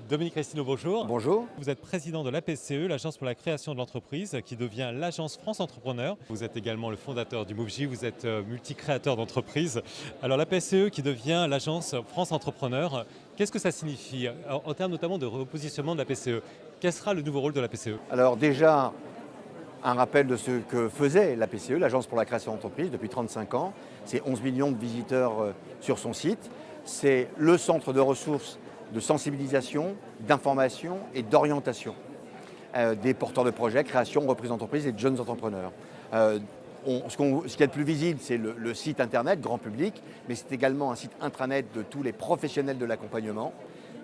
Dominique Restineau, bonjour. Bonjour. Vous êtes président de l'APCE, l'Agence pour la création de l'entreprise, qui devient l'Agence France Entrepreneur. Vous êtes également le fondateur du MoveJ, vous êtes multi-créateur d'entreprise. Alors l'APCE qui devient l'Agence France Entrepreneur, qu'est-ce que ça signifie en termes notamment de repositionnement de l'APCE? Quel sera le nouveau rôle de l'APCE? Alors déjà, un rappel de ce que faisait l'APCE, l'Agence pour la création d'entreprise, depuis 35 ans. C'est 11 millions de visiteurs sur son site. C'est le centre de ressources de sensibilisation, d'information et d'orientation des porteurs de projets, création, reprise d'entreprise et de jeunes entrepreneurs. Ce qu'il y a de plus visible, c'est le site internet, grand public, mais c'est également un site intranet de tous les professionnels de l'accompagnement.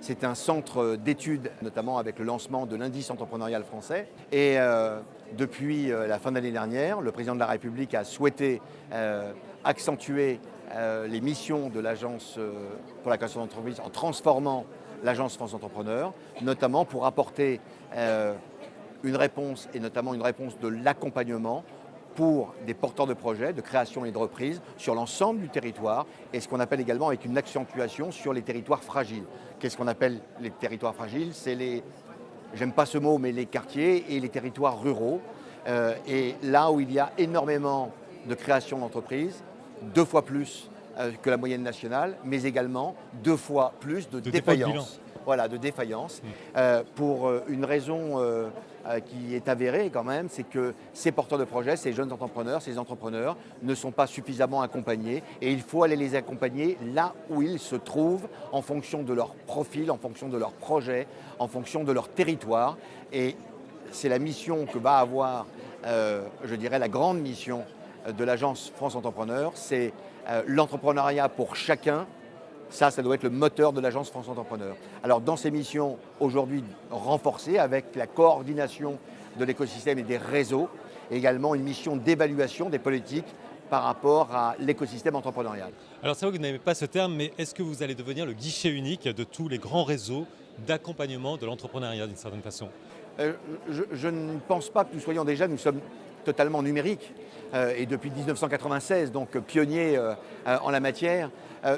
C'est un centre d'études, notamment avec le lancement de l'indice entrepreneurial français. Et depuis la fin de l'année dernière, le président de la République a souhaité accentuer les missions de l'Agence pour la création d'entreprise en transformant l'Agence France Entrepreneur, notamment pour apporter une réponse, et notamment une réponse de l'accompagnement pour des porteurs de projets, de création et de reprise sur l'ensemble du territoire, et ce qu'on appelle également avec une accentuation sur les territoires fragiles. Qu'est-ce qu'on appelle les territoires fragiles? C'est les, j'aime pas ce mot, mais les quartiers et les territoires ruraux. Et là où il y a énormément de création d'entreprises, 2 fois plus que la moyenne nationale, mais également 2 fois plus de défaillance. Voilà, de défaillance. Pour une raison qui est avérée quand même, c'est que ces porteurs de projets, ces jeunes entrepreneurs, ces entrepreneurs ne sont pas suffisamment accompagnés et il faut aller les accompagner là où ils se trouvent en fonction de leur profil, en fonction de leur projet, en fonction de leur territoire. Et c'est la mission que va avoir, je dirais la grande mission de l'Agence France Entrepreneur, c'est l'entrepreneuriat pour chacun. Ça doit être le moteur de l'Agence France Entrepreneur. Alors dans ces missions aujourd'hui renforcées avec la coordination de l'écosystème et des réseaux, et également une mission d'évaluation des politiques par rapport à l'écosystème entrepreneurial. Alors c'est vrai que vous n'aimez pas ce terme, mais est-ce que vous allez devenir le guichet unique de tous les grands réseaux d'accompagnement de l'entrepreneuriat d'une certaine façon? Je ne pense pas que nous soyons déjà, nous sommes totalement numériques et depuis 1996, donc pionniers en la matière.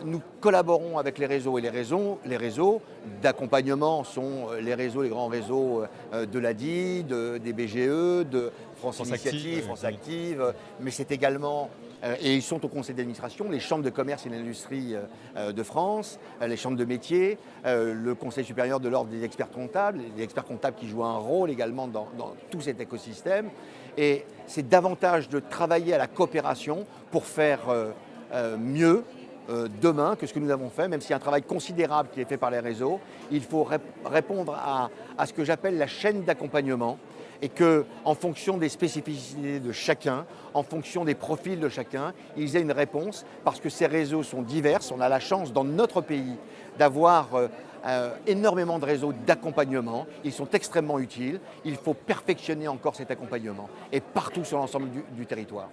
Nous collaborons avec les réseaux et les réseaux d'accompagnement sont les grands réseaux de l'ADI, des BGE, de France Initiative, France Active, mais c'est également, et ils sont au conseil d'administration, les chambres de commerce et d'industrie de France, les chambres de métiers, le conseil supérieur de l'ordre des experts comptables, les experts comptables qui jouent un rôle également dans tout cet écosystème. Et c'est davantage de travailler à la coopération pour faire mieux demain que ce que nous avons fait, même s'il y a un travail considérable qui est fait par les réseaux. Il faut répondre à ce que j'appelle la chaîne d'accompagnement et qu'en fonction des spécificités de chacun, en fonction des profils de chacun, ils aient une réponse parce que ces réseaux sont divers. On a la chance dans notre pays d'avoir énormément de réseaux d'accompagnement. Ils sont extrêmement utiles. Il faut perfectionner encore cet accompagnement et partout sur l'ensemble du territoire.